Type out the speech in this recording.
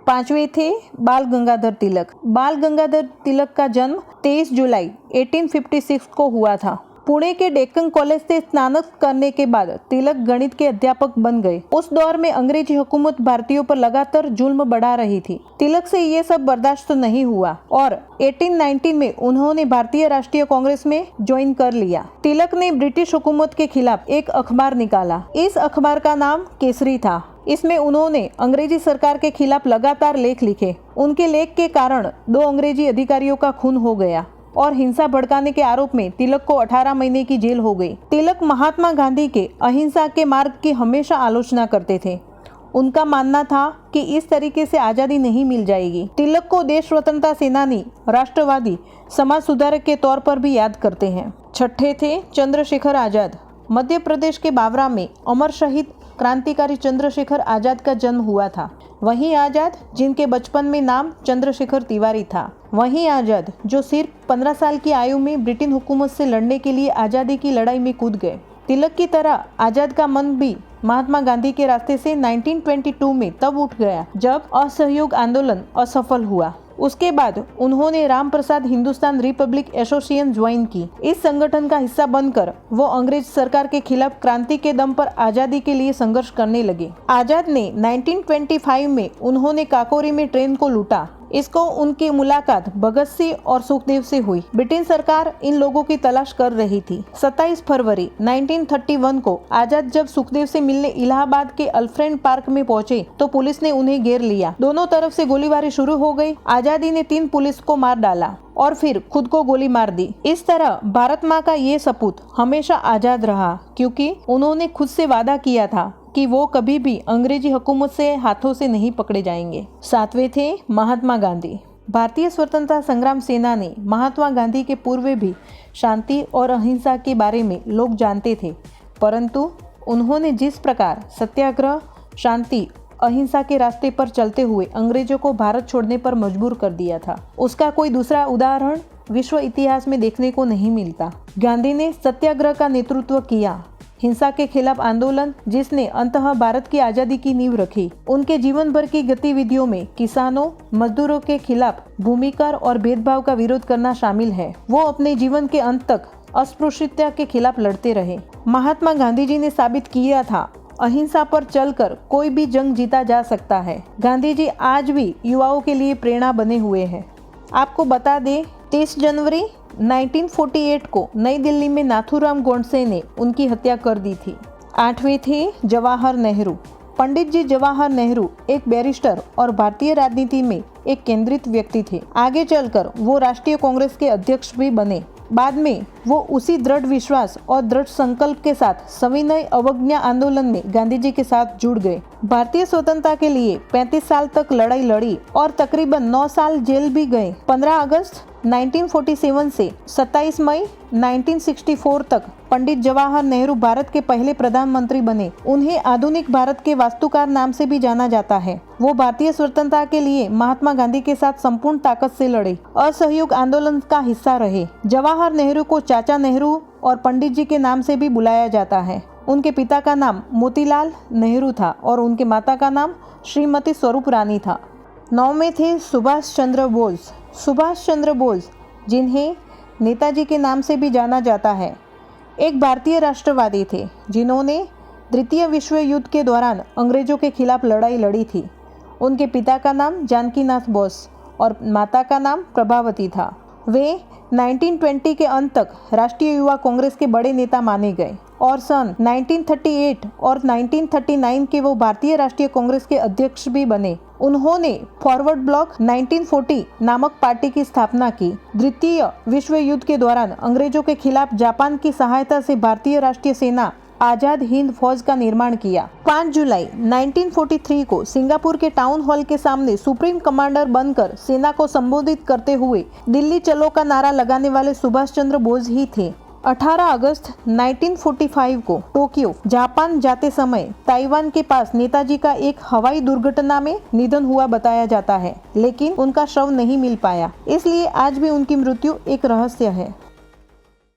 पांचवें थे बाल गंगाधर तिलक। बाल गंगाधर तिलक का जन्म 23 जुलाई 1856 को हुआ था। पुणे के डेक्कन कॉलेज से स्नातक करने के बाद तिलक गणित के अध्यापक बन गए। उस दौर में अंग्रेजी हुकूमत भारतीयों पर लगातार जुल्म बढ़ा रही थी। तिलक से ये सब बर्दाश्त नहीं हुआ और 1819 में उन्होंने भारतीय राष्ट्रीय कांग्रेस में ज्वाइन कर लिया। तिलक ने ब्रिटिश हुकूमत के खिलाफ एक अखबार निकाला। इस अखबार का नाम केसरी था। इसमें उन्होंने अंग्रेजी सरकार के खिलाफ लगातार लेख लिखे। उनके लेख के कारण 2 अंग्रेजी अधिकारियों का खून हो गया और हिंसा भड़काने के आरोप में तिलक को 18 महीने की जेल हो गई। तिलक महात्मा गांधी के अहिंसा के मार्ग की हमेशा आलोचना करते थे। उनका मानना था कि इस तरीके से आज़ादी नहीं मिल जाएगी। तिलक को देश स्वतंत्रता सेनानी, राष्ट्रवादी, समाज सुधारक के तौर पर भी याद करते हैं। छठे थे चंद्रशेखर आजाद। मध्य प्रदेश के बावरा में अमर शहीद क्रांतिकारी चंद्रशेखर आजाद का जन्म हुआ था। वही आजाद जिनके बचपन में नाम चंद्रशेखर तिवारी था। वही आजाद जो सिर्फ 15 साल की आयु में ब्रिटेन हुकूमत से लड़ने के लिए आज़ादी की लड़ाई में कूद गए। तिलक की तरह आजाद का मन भी महात्मा गांधी के रास्ते से 1922 में तब उठ गया जब असहयोग आंदोलन असफल हुआ। उसके बाद उन्होंने Ram Prasad Hindustan Republic association join की। इस संगठन का हिस्सा बनकर वो अंग्रेज सरकार के खिलाफ क्रांति के दम पर आजादी के लिए संघर्ष करने लगे। आजाद ने 1925 में उन्होंने काकोरी में ट्रेन को लूटा। इसको उनकी मुलाकात भगत सिंह और सुखदेव से हुई। ब्रिटेन सरकार इन लोगों की तलाश कर रही थी। 27 फरवरी 1931 को आजाद जब सुखदेव से मिलने इलाहाबाद के अल्फ्रेड पार्क में पहुंचे तो पुलिस ने उन्हें घेर लिया। दोनों तरफ से गोलीबारी शुरू हो गई। आजादी ने 3 पुलिस को मार डाला और फिर खुद को गोली मार दी। इस तरह भारत माँ का ये सपूत हमेशा आजाद रहा, क्योंकि उन्होंने खुद से वादा किया था कि वो कभी भी अंग्रेजी हुकूमत से हाथों से नहीं पकड़े जाएंगे। 7वें थे महात्मा गांधी। भारतीय स्वतंत्रता संग्राम सेनानी महात्मा गांधी के पूर्व भी शांति और अहिंसा के बारे में लोग जानते थे, परंतु उन्होंने जिस प्रकार सत्याग्रह, शांति, अहिंसा के रास्ते पर चलते हुए अंग्रेजों को भारत छोड़ने पर मजबूर कर दिया था, उसका कोई दूसरा उदाहरण विश्व इतिहास में देखने को नहीं मिलता। गांधी ने सत्याग्रह का नेतृत्व किया, हिंसा के खिलाफ आंदोलन जिसने अंततः भारत की आजादी की नींव रखी। उनके जीवन भर की गतिविधियों में किसानों, मजदूरों के खिलाफ भूमिकर और भेदभाव का विरोध करना शामिल है। वो अपने जीवन के अंत तक अस्पृश्यता के खिलाफ लड़ते रहे। महात्मा गांधी जी ने साबित किया था अहिंसा पर चलकर कोई भी जंग जीता जा सकता है। गांधी जी आज भी युवाओं के लिए प्रेरणा बने हुए हैं। आपको बता दें, 30 जनवरी 1948 को नई दिल्ली में नाथूराम गोडसे ने उनकी हत्या कर दी थी। 8वें थे जवाहर नेहरू। पंडित जी जवाहर नेहरू एक बैरिस्टर और भारतीय राजनीति में एक केंद्रित व्यक्ति थे। आगे चलकर वो राष्ट्रीय कांग्रेस के अध्यक्ष भी बने। बाद में वो उसी दृढ़ विश्वास और दृढ़ संकल्प के साथ सविनय अवज्ञा आंदोलन में गांधी जी के साथ जुड़ गए। भारतीय स्वतंत्रता के लिए 35 साल तक लड़ाई लड़ी और तकरीबन 9 साल जेल भी गए। 15 अगस्त 1947 से 27 मई 1964 तक पंडित जवाहर नेहरू भारत के पहले प्रधानमंत्री बने। उन्हें आधुनिक भारत के वास्तुकार नाम से भी जाना जाता है। वो भारतीय स्वतंत्रता के लिए महात्मा गांधी के साथ संपूर्ण ताकत से लड़े। असहयोग आंदोलन का हिस्सा रहे। जवाहर नेहरू को चाचा नेहरू और पंडित जी के नाम से भी बुलाया जाता है। उनके पिता का नाम मोतीलाल नेहरू था और उनके माता का नाम श्रीमती स्वरूप रानी था। 9वें थे सुभाष चंद्र बोस। सुभाष चंद्र बोस, जिन्हें नेताजी के नाम से भी जाना जाता है, एक भारतीय राष्ट्रवादी थे जिन्होंने द्वितीय विश्व युद्ध के दौरान अंग्रेजों के खिलाफ लड़ाई लड़ी थी। उनके पिता का नाम जानकीनाथ बोस और माता का नाम प्रभावती था। वे 1920 के अंत तक राष्ट्रीय युवा कांग्रेस के बड़े नेता माने गए और सन 1938 और 1939 के वो भारतीय राष्ट्रीय कांग्रेस के अध्यक्ष भी बने। उन्होंने फॉरवर्ड ब्लॉक 1940 नामक पार्टी की स्थापना की। द्वितीय विश्व युद्ध के दौरान अंग्रेजों के खिलाफ जापान की सहायता से भारतीय राष्ट्रीय सेना आजाद हिंद फौज का निर्माण किया। 5 जुलाई 1943 को सिंगापुर के टाउन हॉल के सामने सुप्रीम कमांडर बनकर सेना को संबोधित करते हुए दिल्ली चलो का नारा लगाने वाले सुभाष चंद्र बोस ही थे। 18 अगस्त 1945 को टोक्यो जापान जाते समय ताइवान के पास नेताजी का एक हवाई दुर्घटना में निधन हुआ बताया जाता है, लेकिन उनका शव नहीं मिल पाया, इसलिए आज भी उनकी मृत्यु एक रहस्य है।